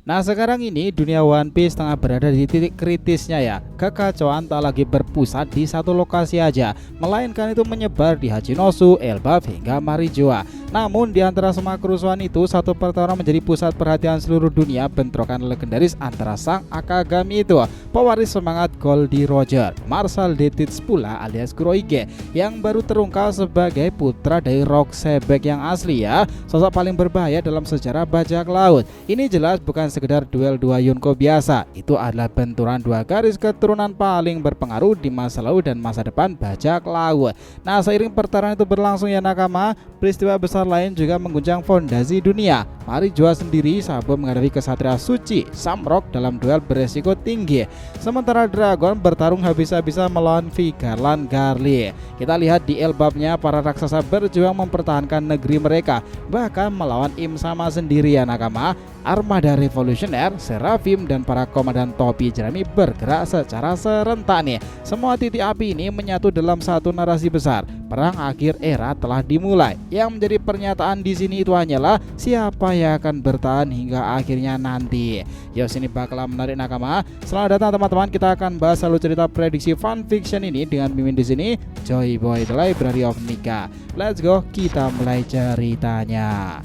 Nah sekarang ini dunia One Piece tengah berada di titik kritisnya ya. Kekacauan tak lagi berpusat di satu lokasi aja, melainkan itu menyebar di Hachinosu, Elbaf hingga Marijoa. Namun di antara semua kerusuhan itu, satu pertarungan menjadi pusat perhatian seluruh dunia, bentrokan legendaris antara sang Akagami itu, pewaris semangat Goldie Roger, Marshal de Tits pula alias Kurohige, yang baru terungkap sebagai putra dari Rock Sebek yang asli ya, sosok paling berbahaya dalam sejarah bajak laut. Ini jelas bukan sekedar duel dua Yonko biasa, itu adalah benturan dua garis keturunan paling berpengaruh di masa lalu dan masa depan bajak laut. Nah seiring pertarungan itu berlangsung ya nakama, peristiwa besar lain juga mengguncang fondasi dunia. Marijoa sendiri sabo menghadapi kesatria suci Samrock dalam duel beresiko tinggi, sementara Dragon bertarung habis-habisan melawan Vigarland Garli. Kita lihat di Elbapnya para raksasa berjuang mempertahankan negeri mereka, bahkan melawan Im Sama sendiri ya nakama. Armada revolusioner, Seraphim dan para komandan topi jerami bergerak secara serentak nih. Semua titik api ini menyatu dalam satu narasi besar. Perang akhir era telah dimulai. Yang menjadi pernyataan di sini itu hanyalah siapa yang akan bertahan hingga akhirnya nanti. Yo sini bakal menarik nakama. Selamat datang teman-teman, kita akan bahas alur cerita prediksi fanfiction ini dengan mimin di sini Joy Boy The Library of Nika. Let's go, kita mulai ceritanya.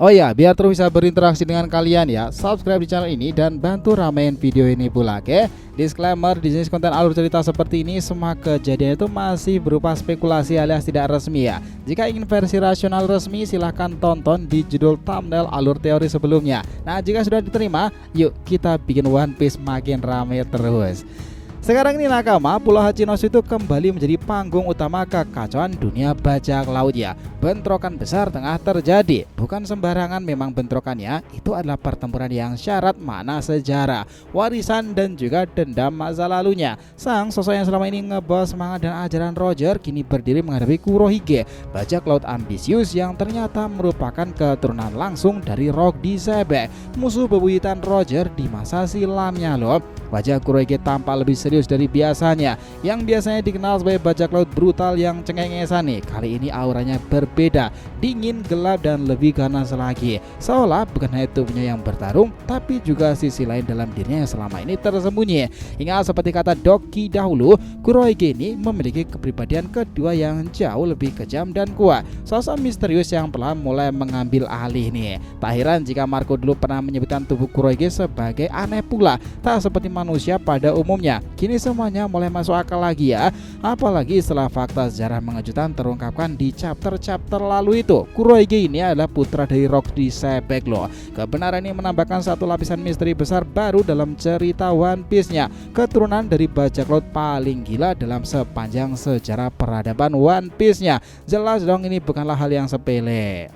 Oh ya, biar terus bisa berinteraksi dengan kalian ya, subscribe di channel ini dan bantu ramein video ini pula, oke? Disclaimer, di sini konten alur cerita seperti ini semua kejadian itu masih berupa spekulasi alias tidak resmi ya. Jika ingin versi rasional resmi silahkan tonton di judul thumbnail alur teori sebelumnya. Nah, jika sudah diterima, yuk kita bikin One Piece makin rame terus. Sekarang ini nakama, Pulau Hachinosu itu kembali menjadi panggung utama kekacauan dunia bajak laut ya. Bentrokan besar tengah terjadi. Bukan sembarangan memang bentrokannya, itu adalah pertempuran yang syarat makna sejarah, warisan dan juga dendam masa lalunya. Sang sosok yang selama ini ngebawa semangat dan ajaran Roger kini berdiri menghadapi Kurohige, bajak laut ambisius yang ternyata merupakan keturunan langsung dari Rock D. Sebek, musuh bebuyutan Roger di masa silamnya loh. Wajah Kurohige tampak lebih serius dari biasanya. Yang biasanya dikenal sebagai bajak laut brutal yang cengengesan nih, kali ini auranya berbeda, dingin, gelap dan lebih ganas lagi. Seolah bukan hanya tubuhnya yang bertarung, tapi juga sisi lain dalam dirinya yang selama ini tersembunyi. Hingga seperti kata Doki dahulu, Kurohige ini memiliki kepribadian kedua yang jauh lebih kejam dan kuat. Sosok misterius yang perlahan mulai mengambil alih nih. Tak heran jika Marco dulu pernah menyebutkan tubuh Kurohige sebagai aneh pula, tak seperti manusia pada umumnya. Kini semuanya mulai masuk akal lagi ya, apalagi setelah fakta sejarah mengejutkan terungkapkan di chapter-chapter lalu itu. Kurohige ini adalah putra dari Rock D. Sebek loh. Kebenaran ini menambahkan satu lapisan misteri besar baru dalam cerita One Piece-nya, keturunan dari bajak laut paling gila dalam sepanjang sejarah peradaban One Piece-nya. Jelas dong ini bukanlah hal yang sepele.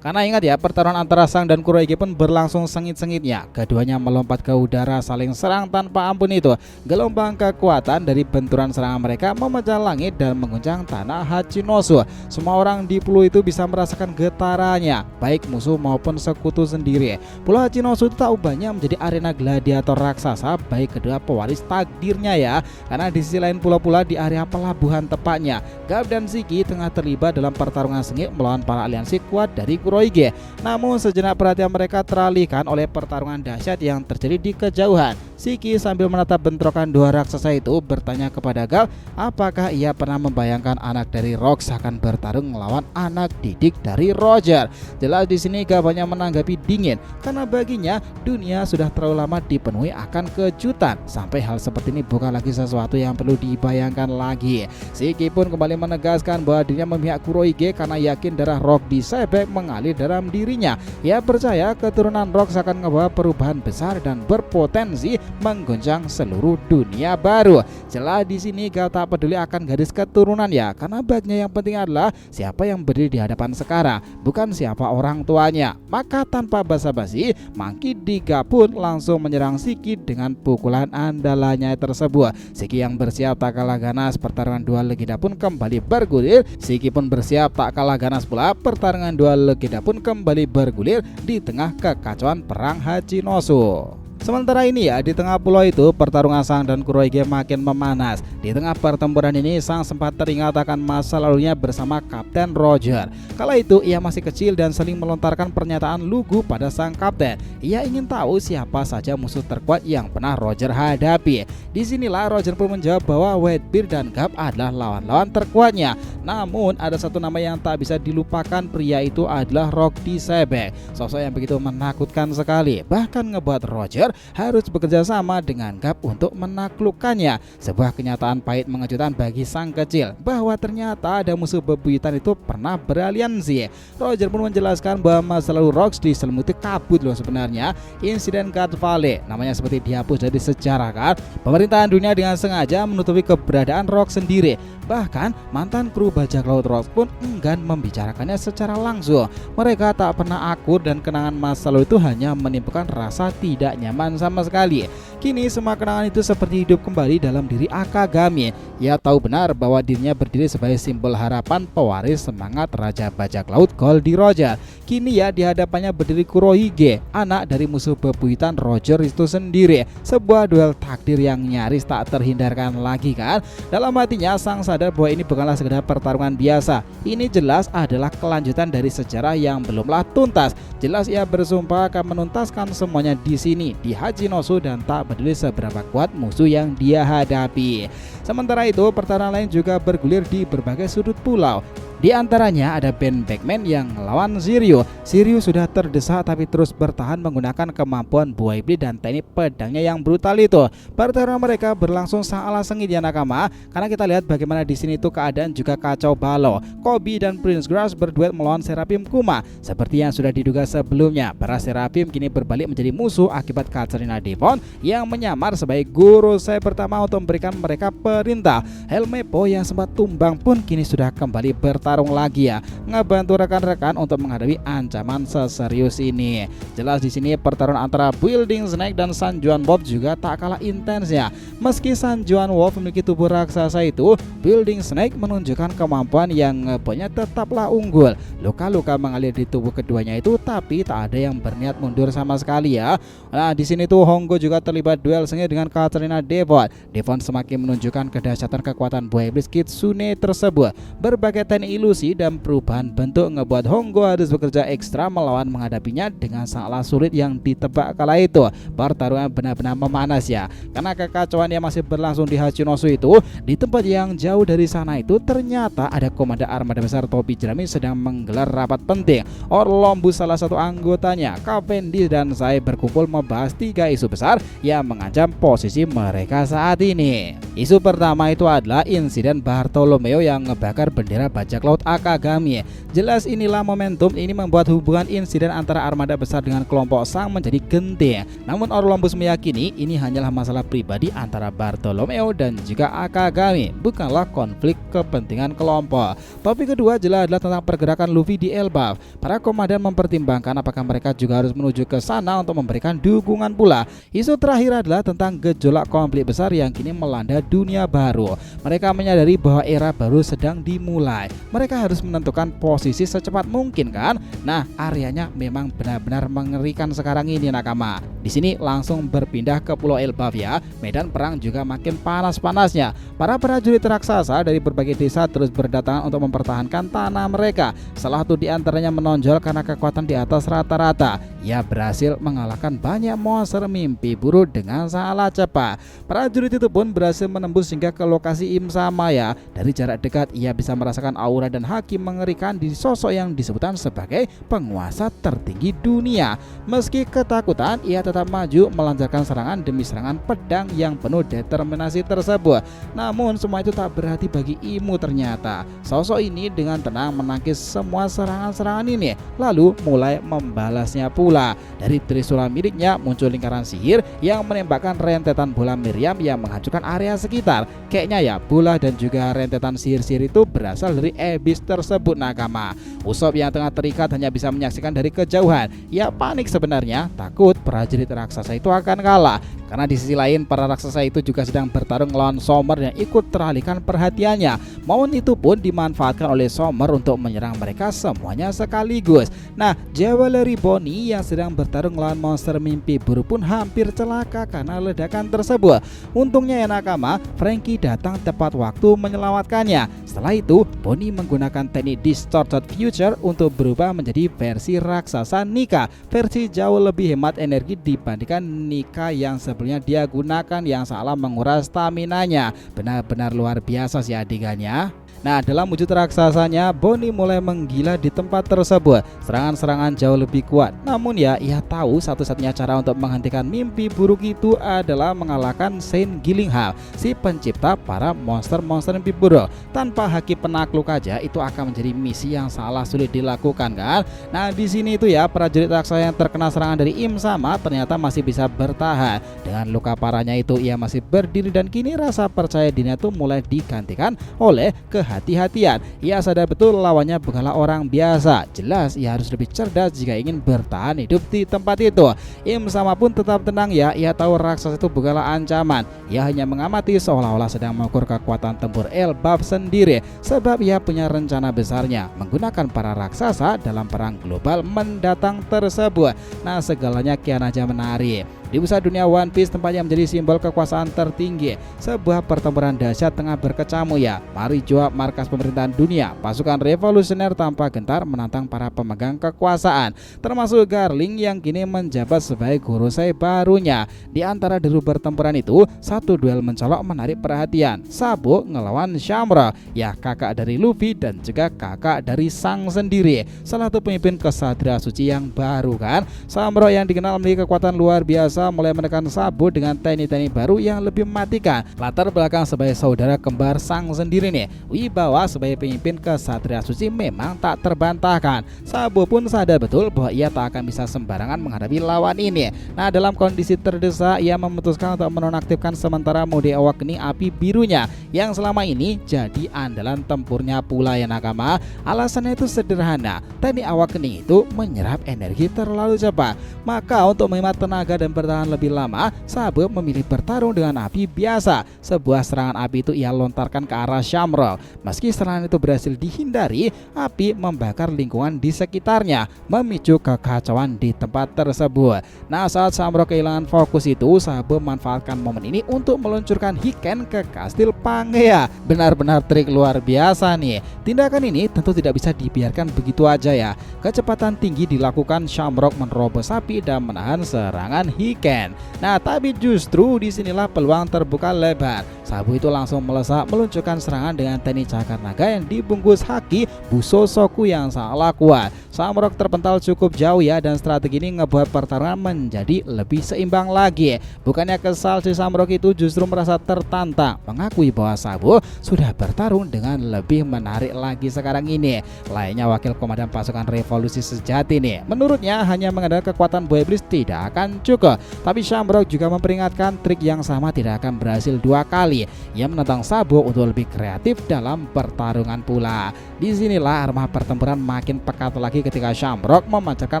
Karena ingat ya, pertarungan antara Sang dan Kurohige pun berlangsung sengit-sengitnya. Keduanya melompat ke udara saling serang tanpa ampun itu. Gelombang kekuatan dari benturan serangan mereka memecah langit dan mengguncang tanah Hachinosu. Semua orang di pulau itu bisa merasakan getarannya, baik musuh maupun sekutu sendiri. Pulau Hachinosu itu tak ubahnya menjadi arena gladiator raksasa baik kedua pewaris takdirnya ya. Karena di sisi lain pulau-pulau di area pelabuhan tepatnya, Garp dan Shiki tengah terlibat dalam pertarungan sengit melawan para aliansi kuat dari Kurohige. Namun sejenak perhatian mereka teralihkan oleh pertarungan dahsyat yang terjadi di kejauhan. Shiki sambil menatap bentrokan dua raksasa itu bertanya kepada Garp apakah ia pernah membayangkan anak dari Rock akan bertarung melawan anak didik dari Roger. Jelas di sini Garp hanya menanggapi dingin karena baginya dunia sudah terlalu lama dipenuhi akan kejutan sampai hal seperti ini bukan lagi sesuatu yang perlu dibayangkan lagi. Shiki pun kembali menegaskan bahwa dirinya memihak Kurohige karena yakin darah Rock D. Sebek mengalir dalam dirinya. Ia percaya keturunan Rock akan membawa perubahan besar dan berpotensi mengguncang seluruh dunia baru. Jelas di sini Garp tak peduli akan garis keturunan ya, karena baginya yang penting adalah siapa yang berdiri di hadapan sekarang, bukan siapa orang tuanya. Maka tanpa basa-basi, Monkey D. Garp pun langsung menyerang Shiki dengan pukulan andalannya tersebut. Shiki yang bersiap tak kalah ganas, pertarungan dua legenda pun kembali bergulir. Shiki pun bersiap tak kalah ganas pula, pertarungan dua legenda Ishida pun kembali bergulir di tengah kekacauan perang Hachinosu. Sementara ini ya, di tengah pulau itu pertarungan Sang dan Kurohige makin memanas. Di tengah pertempuran ini Sang sempat teringat akan masa lalunya bersama Kapten Roger. Kala itu ia masih kecil dan sering melontarkan pernyataan lugu pada sang kapten. Ia ingin tahu siapa saja musuh terkuat yang pernah Roger hadapi. Disinilah Roger pun menjawab bahwa Whitebeard dan Garp adalah lawan-lawan terkuatnya. Namun ada satu nama yang tak bisa dilupakan, pria itu adalah Rock Disebek. Sosok yang begitu menakutkan sekali, bahkan ngebuat Roger harus bekerja sama dengan Garp untuk menaklukkannya. Sebuah kenyataan pahit mengejutkan bagi sang kecil, bahwa ternyata ada musuh bebuyutan itu pernah beraliansi. Roger pun menjelaskan bahwa masa lalu Rox diselimuti kabut loh sebenarnya. Insiden Guard Valley namanya seperti dihapus dari sejarah kan. Pemerintahan dunia dengan sengaja menutupi keberadaan Rox sendiri. Bahkan mantan kru bajak laut Rox pun enggan membicarakannya secara langsung. Mereka tak pernah akur dan kenangan masa lalu itu hanya menimbulkan rasa tidak nyaman sama sekali. Kini semua kenangan itu seperti hidup kembali dalam diri Akagami. Ia tahu benar bahwa dirinya berdiri sebagai simbol harapan pewaris semangat Raja Bajak Laut Goldie Roger. Kini ya di hadapannya berdiri Kurohige, anak dari musuh bebuyutan Roger itu sendiri. Sebuah duel takdir yang nyaris tak terhindarkan lagi kan. Dalam hatinya Sang sadar bahwa ini bukanlah sekedar pertarungan biasa. Ini jelas adalah kelanjutan dari sejarah yang belumlah tuntas. Jelas ia bersumpah akan menuntaskan semuanya di sini, di Hachinosu, dan tak peduli seberapa kuat musuh yang dia hadapi. Sementara itu pertarungan lain juga bergulir di berbagai sudut pulau. Di antaranya ada Ben Beckman yang melawan Shiryu. Shiryu sudah terdesak tapi terus bertahan menggunakan kemampuan buah iblis dan teknik pedangnya yang brutal itu. Pertarungan mereka berlangsung sangatlah sengit ya nakama, karena kita lihat bagaimana di sini tuh keadaan juga kacau balau. Koby dan Prince Grass berduet melawan Seraphim Kuma. Seperti yang sudah diduga sebelumnya, para Seraphim kini berbalik menjadi musuh akibat Katrina Devon yang menyamar sebagai guru saya pertama untuk memberikan mereka perintah. Helmeppo yang sempat tumbang pun kini sudah kembali bertarung lagi ya, ngebantu rekan-rekan untuk menghadapi ancaman seserius ini. Jelas di sini pertarungan antara Building Snake dan San Juan Wolf juga tak kalah intensnya. Meski San Juan Wolf memiliki tubuh raksasa itu, Building Snake menunjukkan kemampuan yang ngeponya tetaplah unggul. Luka-luka mengalir di tubuh keduanya itu, tapi tak ada yang berniat mundur sama sekali ya. Nah di sini tuh Hongo juga terlibat duel sengit dengan Katrina Devon. Devon semakin menunjukkan kedahsyatan kekuatan buah iblis Kitsune tersebut. Berbagai teknik ilusi dan perubahan bentuk ngebuat Hongo harus bekerja ekstra melawan menghadapinya dengan sangatlah sulit yang ditebak kala itu. Pertarungan benar-benar memanas ya, karena kekacauan yang masih berlangsung di Hachinosu itu. Di tempat yang jauh dari sana itu ternyata ada komandan armada besar topi jerami sedang menggelar rapat penting. Orlombus salah satu anggotanya, Cavendish dan saya berkumpul membahas 3 isu besar yang mengancam posisi mereka saat ini. Isu pertama itu adalah insiden Bartolomeo yang ngebakar bendera bajak laut Akagami. Jelas inilah momentum ini membuat hubungan insiden antara armada besar dengan kelompok Sang menjadi genting. Namun Orlombus meyakini ini hanyalah masalah pribadi antara Bartolomeo dan juga Akagami, bukanlah konflik kepentingan kelompok. Topik kedua jelas adalah tentang pergerakan Luffy di Elbaf. Para komandan mempertimbangkan apakah mereka juga harus menuju ke sana untuk memberikan dukungan pula. Isu terakhir adalah tentang gejolak konflik besar yang kini melanda dunia baru. Mereka menyadari bahwa era baru sedang dimulai. Mereka harus menentukan posisi secepat mungkin kan. Nah areanya memang benar-benar mengerikan sekarang ini nakama. Di sini langsung berpindah ke Pulau Elbaf ya. Medan perang juga makin panas-panasnya. Para prajurit raksasa dari berbagai desa terus berdatangan untuk mempertahankan tanah mereka. Salah satu di antaranya menonjol karena kekuatan di atas rata-rata. Ia berhasil mengalahkan banyak monster mimpi buruk dengan sangat cepat. Prajurit itu pun berhasil menembus hingga ke lokasi Imsamaya. Dari jarak dekat ia bisa merasakan aura dan haki mengerikan di sosok yang disebutkan sebagai penguasa tertinggi dunia. Meski ketakutan, ia tetap maju melancarkan serangan demi serangan pedang yang penuh determinasi tersebut. Namun semua itu tak berarti bagi Imu ternyata. Sosok ini dengan tenang menangkis semua serangan-serangan ini, lalu mulai membalasnya pula. Dari trisula miliknya muncul lingkaran sihir yang menembakkan rentetan bola meriam yang menghancurkan area sekitar. Kayaknya ya bola dan juga rentetan sihir-sihir itu berasal dari Abyss tersebut nakama. Usopp yang tengah terikat hanya bisa menyaksikan dari kejauhan. Ia panik sebenarnya, takut prajurit raksasa itu akan kalah. Karena di sisi lain para raksasa itu juga sedang bertarung melawan Sommer yang ikut teralihkan perhatiannya. Momen itu pun dimanfaatkan oleh Sommer untuk menyerang mereka semuanya sekaligus. Nah, Jewelry Bonnie yang sedang bertarung melawan monster mimpi buruk pun hampir celaka karena ledakan tersebut. Untungnya ya nakama, Franky datang tepat waktu menyelamatkannya. Setelah itu, Bonnie menggunakan teknik Distorted Future untuk berubah menjadi versi raksasa Nika. Versi jauh lebih hemat energi dibandingkan Nika yang sebelumnya dia gunakan yang salah menguras staminanya. Benar-benar luar biasa sih adegannya. Nah, dalam wujud raksasanya, Bonnie mulai menggila di tempat tersebut. Serangan-serangan jauh lebih kuat. Namun ya, ia tahu satu-satunya cara untuk menghentikan mimpi buruk itu adalah mengalahkan Shane Gillingham, si pencipta para monster-monster mimpi buruk. Tanpa haki penakluk aja, itu akan menjadi misi yang sangat sulit dilakukan kan. Nah, di sini itu ya, prajurit raksasa yang terkena serangan dari Im Sama ternyata masih bisa bertahan. Dengan luka parahnya itu, ia masih berdiri dan kini rasa percaya dirinya itu mulai digantikan oleh kehati-hatian. Ia sadar betul lawannya bukanlah orang biasa. Jelas ia harus lebih cerdas jika ingin bertahan hidup di tempat itu. Im Sama pun tetap tenang ya. Ia tahu raksasa itu bukanlah ancaman. Ia hanya mengamati seolah-olah sedang mengukur kekuatan tempur Elbaf sendiri. Sebab ia punya rencana besarnya menggunakan para raksasa dalam perang global mendatang tersebut. Nah, segalanya kian aja menarik. Di pusat dunia One Piece, tempat yang menjadi simbol kekuasaan tertinggi, sebuah pertempuran dahsyat tengah berkecamuk ya. Marijoa, markas pemerintahan dunia, pasukan revolusioner tanpa gentar menantang para pemegang kekuasaan, termasuk Garling yang kini menjabat sebagai Gorosei barunya. Di antara deru pertempuran itu, satu duel mencolok menarik perhatian. Sabo ngelawan Shamrock, ya kakak dari Luffy dan juga kakak dari Sang sendiri, salah satu pemimpin kesatria suci yang baru kan. Shamrock yang dikenal memiliki kekuatan luar biasa mulai menekan Sabo dengan teknik-teknik baru yang lebih mematikan. Latar belakang sebagai saudara kembar Sang sendiri nih, wibawa sebagai pemimpin kesatria suci memang tak terbantahkan. Sabo pun sadar betul bahwa ia tak akan bisa sembarangan menghadapi lawan ini. Nah, dalam kondisi terdesak, ia memutuskan untuk menonaktifkan sementara mode awak geni api birunya yang selama ini jadi andalan tempurnya pula ya nakama. Alasannya itu sederhana, teknik awak geni itu menyerap energi terlalu cepat. Maka untuk menghemat tenaga dan bertahan lebih lama, Sabo memilih bertarung dengan api biasa. Sebuah serangan api itu ia lontarkan ke arah Shamrock. Meski serangan itu berhasil dihindari, api membakar lingkungan di sekitarnya, memicu kekacauan di tempat tersebut. Nah, saat Shamrock kehilangan fokus itu, Sabo memanfaatkan momen ini untuk meluncurkan Hiken ke kastil Pangea. Benar-benar trik luar biasa nih. Tindakan ini tentu tidak bisa dibiarkan begitu aja ya. Kecepatan tinggi dilakukan, Shamrock menerobos api dan menahan serangan Hiken. Nah, tapi justru disinilah peluang terbuka lebar. Sabo itu langsung melesat meluncurkan serangan dengan teknik cakar naga yang dibungkus haki Busosoku yang sangat kuat. Shamrock terpental cukup jauh ya, dan strategi ini ngebuat pertarungan menjadi lebih seimbang lagi. Bukannya kesal, si Shamrock itu justru merasa tertantang, mengakui bahwa Sabo sudah bertarung dengan lebih menarik lagi sekarang ini. Lainnya wakil komandan pasukan revolusi sejati nih, menurutnya hanya mengandalkan kekuatan buah iblis tidak akan cukup. Tapi Shamrock juga memperingatkan trik yang sama tidak akan berhasil dua kali. Ia menantang Sabo untuk lebih kreatif dalam pertarungan pula. Disinilah armah pertempuran makin pekat lagi ketika Shamrock memancarkan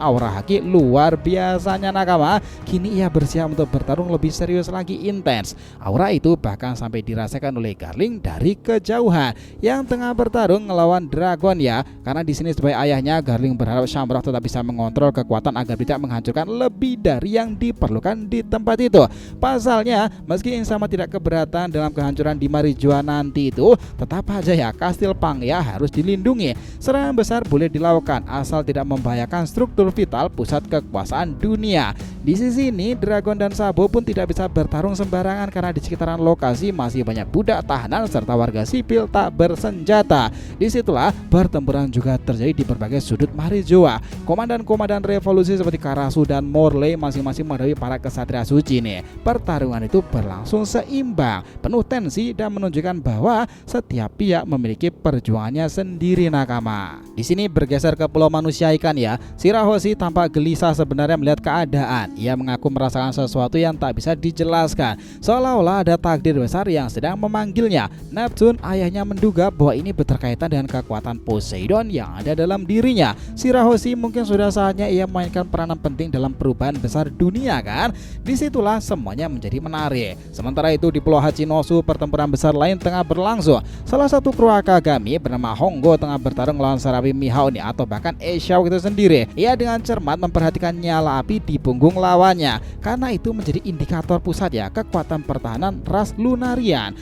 aura haki luar biasanya nakama. Kini ia bersiap untuk bertarung lebih serius lagi intens. Aura itu bahkan sampai dirasakan oleh Garling dari kejauhan yang tengah bertarung melawan Dragon ya. Karena di sini sebagai ayahnya, Garling berharap Shamrock tetap bisa mengontrol kekuatan agar tidak menghancurkan lebih dari yang diperlukan di tempat itu. Pasalnya, meski Insama tidak keberatan dalam kehancuran di Marijoa nanti itu, tetap aja ya kastil Pangea harus dilindungi. Serangan besar boleh dilakukan asal tidak membahayakan struktur vital pusat kekuasaan dunia. Di sisi ini, Dragon dan Sabo pun tidak bisa bertarung sembarangan karena di sekitaran lokasi masih banyak budak tahanan serta warga sipil tak bersenjata. Disitulah pertempuran juga terjadi di berbagai sudut Marijoa. Komandan-komandan revolusi seperti Karasu dan Morley masing-masing menghadapi para kesatria suci nih. Pertarungan itu berlangsung seimbang, penuh tensi dan menunjukkan bahwa setiap pihak memiliki perjuangannya sendiri nakama. Di sini bergeser ke pulau manusia ikan ya. Shirahoshi tampak gelisah sebenarnya melihat keadaan. Ia mengaku merasakan sesuatu yang tak bisa dijelaskan, seolah-olah ada takdir besar yang sedang memanggilnya. Neptune ayahnya menduga bahwa ini berkaitan dengan kekuatan Poseidon yang ada dalam dirinya. Shirahoshi mungkin sudah saatnya ia memainkan peranan penting dalam perubahan besar dunia kan. Disitulah semuanya menjadi menarik. Sementara itu di Pulau Hachinosu, pertempuran besar lain tengah berlangsung. Salah satu kru Akagami bernama Hongo tengah bertarung melawan Sarabi Mihao nih, atau bahkan Eishao itu sendiri. Ia dengan cermat memperhatikan nyala api di punggung lawannya, karena itu menjadi indikator pusat ya kekuatan pertahanan ras Lunarian.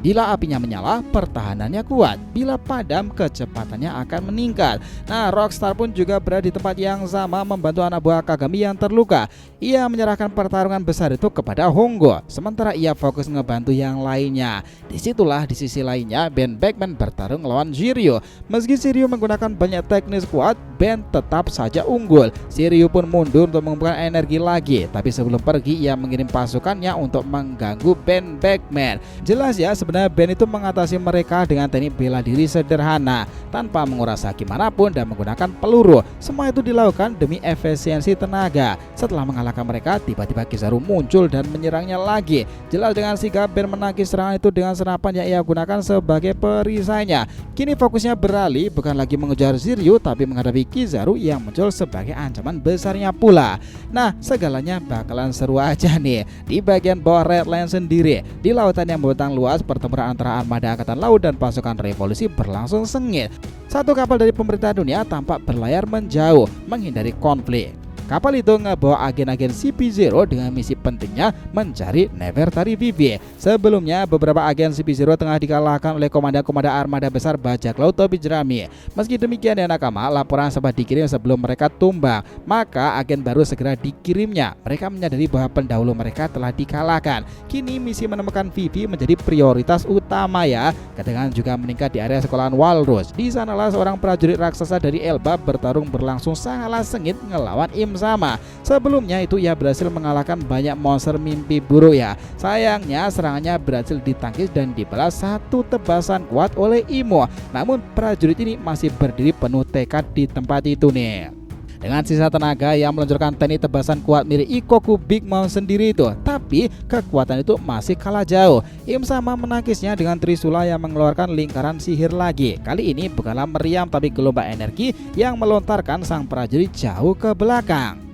Bila apinya menyala, pertahanannya kuat. Bila padam, kecepatannya akan meningkat. Nah, Rockstar pun juga berada di tempat yang sama membantu anak buah Akagami yang terluka. Ia menyerahkan pertarungan besar itu kepada Hongo, sementara ia fokus ngebantu yang lainnya. Disitulah di sisi lainnya Ben Beckman bertarung melawan Shiryu. Meski Shiryu menggunakan banyak teknis kuat, Ben tetap saja unggul. Shiryu pun mundur untuk mengumpulkan energi lagi, tapi sebelum pergi ia mengirim pasukannya untuk mengganggu Ben Beckman. Jelas ya, sebenarnya Ben itu mengatasi mereka dengan teknik bela diri sederhana tanpa menguras haki manapun dan menggunakan peluru. Semua itu dilakukan demi efisiensi tenaga. Setelah mengalahkan mereka, tiba-tiba Kizaru muncul dan menyerangnya lagi. Jelas dengan sigap Ben menangkis serangan itu dengan senapan yang ia gunakan sebagai perisainya. Kini fokusnya beralih bukan lagi mengejar Shiryu, tapi menghadapi Kizaru yang muncul sebagai ancaman besarnya pula. Nah, segalanya bakalan seru aja nih. Di bagian bawah Redline sendiri, di lautan yang membentang luas, pertempuran antara armada angkatan laut dan pasukan revolusi berlangsung sengit. Satu kapal dari pemerintah dunia tampak berlayar menjauh menghindari konflik. Kapal itu ngebawa agen-agen CP0 dengan misi pentingnya mencari Nefertari Vivi. Sebelumnya beberapa agen CP0 tengah dikalahkan oleh komandan-komandan armada besar bajak laut Tobi Jerami. Meski demikian ya nakama, laporan sempat dikirim sebelum mereka tumbang, maka agen baru segera dikirimnya. Mereka menyadari bahwa pendahulu mereka telah dikalahkan. Kini misi menemukan Vivi menjadi prioritas utama ya. Ketegangan juga meningkat di area sekolahan Walrus. Di sanalah seorang prajurit raksasa dari Elbaf bertarung berlangsung sangatlah sengit ngelawan Im sama. Sebelumnya itu ia berhasil mengalahkan banyak monster mimpi buruk ya. Sayangnya serangannya berhasil ditangkis dan dibalas satu tebasan kuat oleh Imo. Namun prajurit ini masih berdiri penuh tekad di tempat itu nih. Dengan sisa tenaga yang meluncurkan teknik tebasan kuat mirip Ikoku Big Mom sendiri itu, tapi kekuatan itu masih kalah jauh. Im sama menangkisnya dengan trisula yang mengeluarkan lingkaran sihir lagi. Kali ini bukanlah meriam tapi gelombang energi yang melontarkan sang prajurit jauh ke belakang.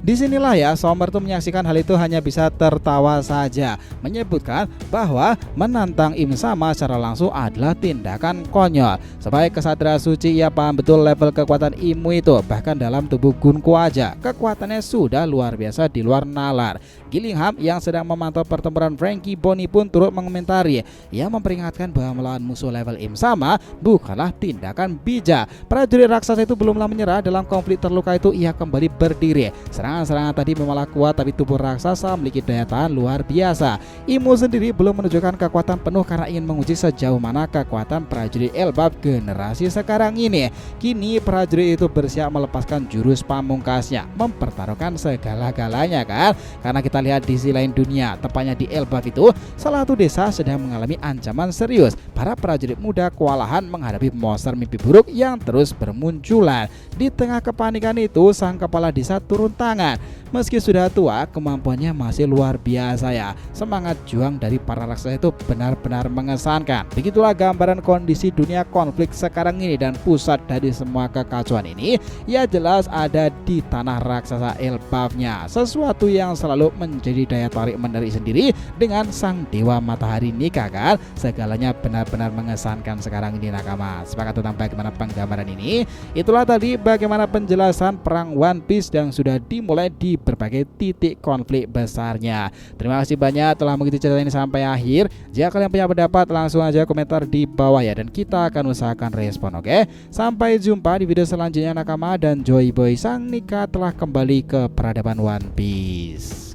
Disinilah ya Somber tuh menyaksikan hal itu hanya bisa tertawa saja, menyebutkan bahwa menantang Im sama secara langsung adalah tindakan konyol. Sebagai kesatria suci ia paham betul level kekuatan Imu itu, bahkan dalam tubuh Gunko aja kekuatannya sudah luar biasa di luar nalar. Gillingham yang sedang memantau pertempuran Frankie Boni pun turut mengomentari. Ia memperingatkan bahwa melawan musuh level Im sama bukanlah tindakan bijak. Prajurit raksasa itu belumlah menyerah dalam konflik terluka itu, ia kembali berdiri. Serangan tadi memang kuat, tapi tubuh raksasa memiliki daya tahan luar biasa. Imu sendiri belum menunjukkan kekuatan penuh karena ingin menguji sejauh mana kekuatan prajurit Elbaf generasi sekarang ini. Kini prajurit itu bersiap melepaskan jurus pamungkasnya, mempertaruhkan segala-galanya kan. Karena kita lihat di sisi lain dunia, tepatnya di Elbaf itu, salah satu desa sedang mengalami ancaman serius. Para prajurit muda kewalahan menghadapi monster mimpi buruk yang terus bermunculan. Di tengah kepanikan itu, sang kepala desa turun tangan. Meski sudah tua, kemampuannya masih luar biasa ya. Semangat juang dari para raksasa itu benar-benar mengesankan. Begitulah gambaran kondisi dunia konflik sekarang ini, dan pusat dari semua kekacauan ini ya jelas ada di tanah raksasa Elbafnya. Sesuatu yang selalu menjadi daya tarik menarik sendiri dengan sang dewa matahari nikah kan. Segalanya benar-benar mengesankan sekarang ini nakama. Sepakat tentang bagaimana penggambaran ini? Itulah tadi bagaimana penjelasan perang One Piece yang sudah dimulai di berbagai titik konflik besarnya. Terima kasih banyak telah mengikuti cerita ini sampai akhir. Jika kalian punya pendapat, langsung aja komentar di bawah ya, dan kita akan usahakan respon. Oke, sampai jumpa di video selanjutnya nakama, dan Joy Boy sang nikah telah kembali ke peradaban One Piece.